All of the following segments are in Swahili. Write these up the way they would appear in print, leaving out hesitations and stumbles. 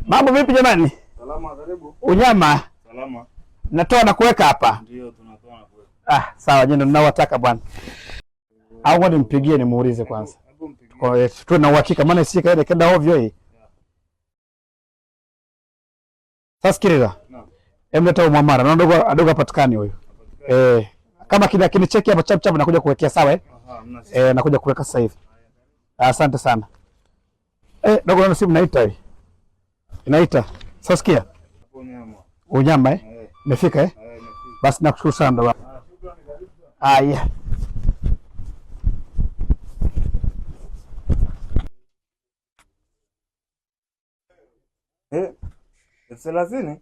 Mambo vipi jamani? Salama, karibu. Unyama? Salama. Natoa na kuweka hapa. Ndio, tunatoa na kuweka. Sawa, ndio ninawataka bwana. Au ngoja nimpigie nimuulize kwanza. Kwa hiyo tu na uhakika maana si kaenda kenda ovyo hii. Sasa sikiliza. Naam. Emleta Mwamara, na adogo apatikani huyo. Kama kinicheki hapa chap chap nakuja kuwekea sawa nakuja kuweka sasa hivi. Asante sana. Dogo na simu naita hii. Inaita. Sasa sikia. Unyama Umefika Basi nakushukuru sana ndo. Yeah. Thelathini?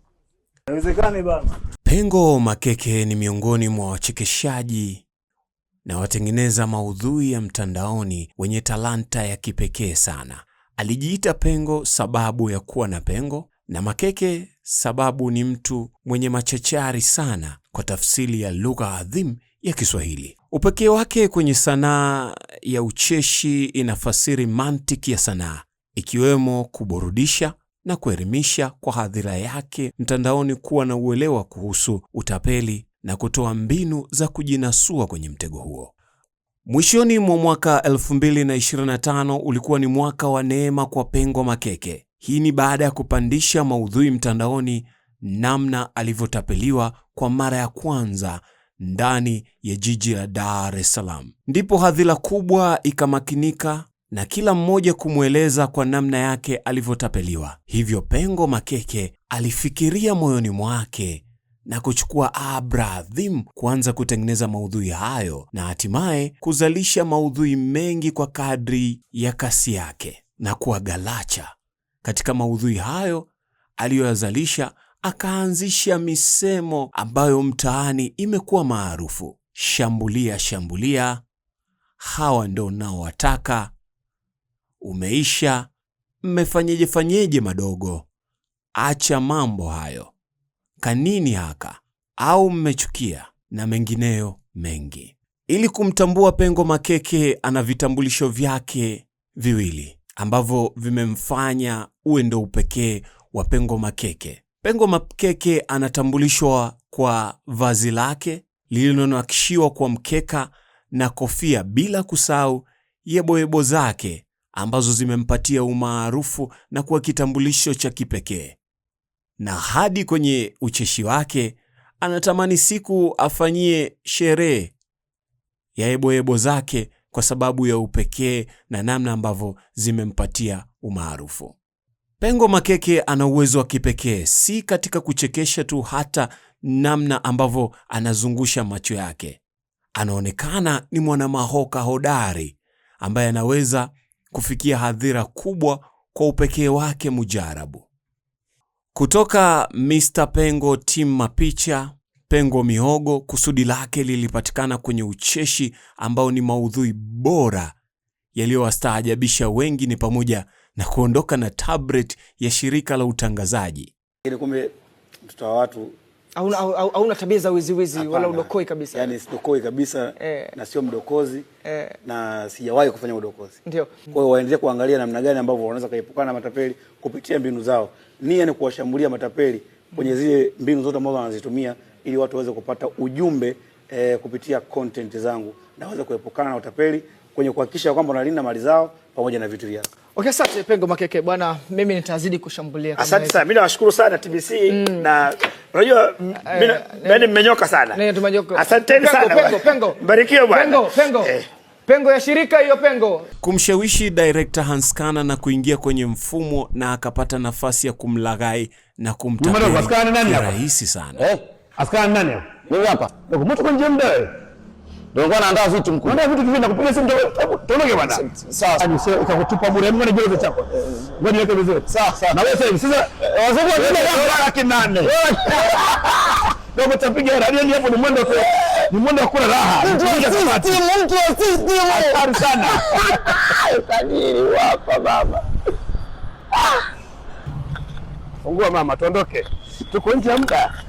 Haiwezekani bana. Pengo Makeke ni miongoni mwa wachekeshaji na watengeneza maudhui ya mtandaoni wenye talanta ya kipekee sana. Alijiita Pengo sababu ya kuwa na pengo, na Makeke sababu ni mtu mwenye machachari sana kwa tafsiri ya lugha adhimu ya Kiswahili. Upekee wake kwenye sanaa ya ucheshi inafasiri mantiki ya sanaa, ikiwemo kuburudisha na kuelimisha kwa hadhira yake mtandaoni, kuwa na uelewa kuhusu utapeli na kutoa mbinu za kujinasua kwenye mtego huo. Mwishoni mwa mwaka 2025 ulikuwa ni mwaka wa neema kwa Pengo Makeke. Hii ni baada ya kupandisha maudhui mtandaoni namna alivyotapeliwa kwa mara ya kwanza ndani ya jiji la Dar es Salaam. Ndipo hadhira kubwa ikamakinika na kila mmoja kumweleza kwa namna yake alivyotapeliwa. Hivyo Pengo Makeke alifikiria moyoni mwake na kuchukua abra adhimu kuanza kutengeneza maudhui hayo na hatimaye kuzalisha maudhui mengi kwa kadri ya kasi yake na kuwa galacha. Katika maudhui hayo aliyoyazalisha akaanzisha misemo ambayo mtaani imekuwa maarufu: shambulia shambulia, hawa ndo nao wataka, umeisha, mmefanyeje fanyeje madogo, acha mambo hayo, kanini haka, au mmechukia, na mengineyo mengi. Ili kumtambua Pengo Makeke, ana vitambulisho vyake viwili ambavyo vimemfanya uwe ndo upekee wa Pengo Makeke. Pengo Makeke anatambulishwa kwa vazi lake lililonakishiwa kwa mkeka na kofia, bila kusahau yeboyebo zake ambazo zimempatia umaarufu na kuwa kitambulisho cha kipekee. Na hadi kwenye ucheshi wake anatamani siku afanyie sherehe ya yeboyebo zake kwa sababu ya upekee na namna ambavyo zimempatia umaarufu. Pengo Makeke ana uwezo wa kipekee, si katika kuchekesha tu, hata namna ambavyo anazungusha macho yake. Anaonekana ni mwanamahoka hodari ambaye anaweza kufikia hadhira kubwa kwa upekee wake mujarabu. Kutoka Mr. Pengo Team Mapicha, Pengo Mihogo, kusudi lake lilipatikana kwenye ucheshi ambao ni maudhui bora yaliyowastaajabisha wengi, ni pamoja na kuondoka na tablet ya shirika la utangazaji. Ile kumbe mtoto wa watu hauna tabia za wizi wala udokoi kabisa. Yaani sidokoi kabisa na sio mdokozi na sijawahi kufanya udokozi. Ndio. Kwa hiyo waendelee kuangalia namna gani ambavyo wanaweza kuepukana na matapeli kupitia mbinu zao. Nia ni kuwashambulia matapeli kwenye zile mbinu zote ambazo wanazitumia ili watu waweze kupata ujumbe kupitia content zangu na waweze kuepukana na utapeli kwenye kuhakikisha kwamba wanalinda mali zao pamoja na vitu vyao. Okay, asante Pengo Makeke bwana, mimi nitazidi kushambulia. Asante sana. Mimi nawashukuru sana TBC na unajua mimi mmenyoka sana. Ndio tumenyoka. Asante sana. Pengo. Barikiwe bwana. Pengo. Pengo ya shirika hiyo Pengo. Kumshawishi director Hanskana na kuingia kwenye mfumo na akapata nafasi ya kumlaghai na kumtapeli. Hanskana nani hapa? Rahisi sana. Hanskana nani hapa? Mimi hapa. Ndio mtu kwa njembe. Ndio kwa naandaa vitu mkuu. Naandaa vitu hivi na kupiga simu tuondoke bwana. Sawa. Utakutupa bure, mbona jeu chako. Ngoja niweke vizuri. Sawa. Na wewe sasa wazungu wanataka laki 8. Ndio mtapiga radio hapo, ni mwendo wa kula raha. Mtu wa system. Hatari sana. Kadiri wapa baba. Fungua mama, tuondoke. Tuko nje ya muda.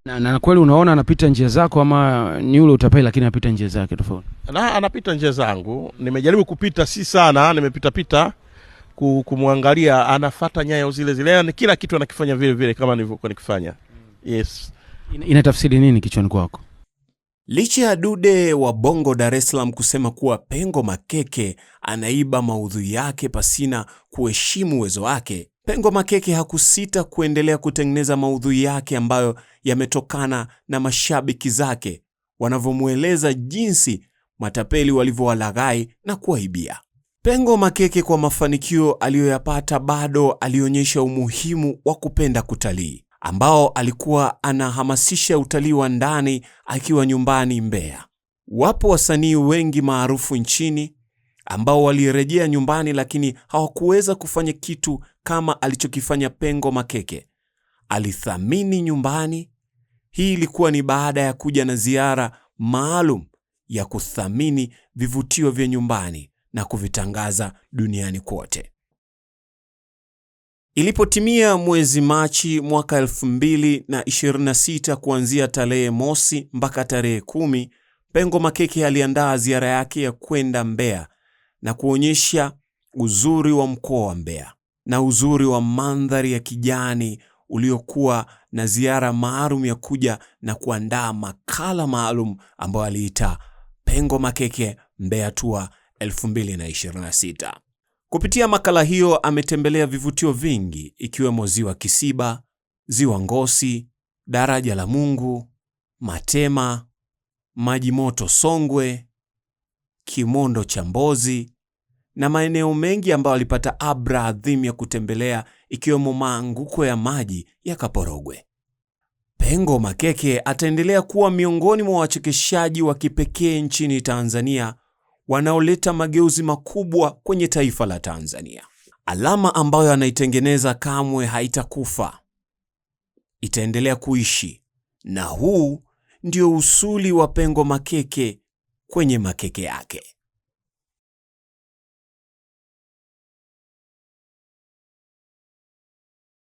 Na kweli unaona anapita njia zako, ama ni yule utapeli lakini anapita njia zake tofauti? Na anapita njia zangu. Nimejaribu kupita si sana, nimepita kumwangalia anafata nyayo zile zile, yani kila kitu anakifanya vile vile kama nilivyokuwa nikifanya. Yes. Inatafsiri nini kichwani kwako? Licha ya Dude wa Bongo Dar es Salaam kusema kuwa Pengo Makeke anaiba maudhui yake pasina kuheshimu uwezo wake, Pengo Makeke hakusita kuendelea kutengeneza maudhui yake ambayo yametokana na mashabiki zake wanavyomueleza jinsi matapeli walivyowalaghai na kuwaibia. Pengo Makeke kwa mafanikio aliyoyapata bado alionyesha umuhimu wa kupenda kutalii, ambao alikuwa anahamasisha utalii wa ndani akiwa nyumbani Mbeya. Wapo wasanii wengi maarufu nchini ambao walirejea nyumbani lakini hawakuweza kufanya kitu kama alichokifanya Pengo Makeke. Alithamini nyumbani. Hii ilikuwa ni baada ya kuja na ziara maalum ya kuthamini vivutio vya nyumbani na kuvitangaza duniani kote. Ilipotimia mwezi Machi mwaka 2026 kuanzia tarehe 1 mpaka tarehe 10, Pengo Makeke aliandaa ziara yake ya kwenda Mbeya na kuonyesha uzuri wa mkoa wa Mbeya na uzuri wa mandhari ya kijani uliokuwa na ziara maalum ya kuja na kuandaa makala maalum ambayo aliita Pengo Makeke Mbeya Tour 2026. Kupitia makala hiyo ametembelea vivutio vingi ikiwemo Ziwa Kisiba, Ziwa Ngosi, Daraja la Mungu, Matema, Maji Moto Songwe, Kimondo cha Mbozi na maeneo mengi ambayo alipata abra adhimu ya kutembelea ikiwemo maanguko ya maji ya Kaporogwe. Pengo Makeke ataendelea kuwa miongoni mwa wachekeshaji wa kipekee nchini Tanzania wanaoleta mageuzi makubwa kwenye taifa la Tanzania. Alama ambayo anaitengeneza kamwe haitakufa. Itaendelea kuishi. Na huu ndio usuli wa Pengo Makeke kwenye makeke yake.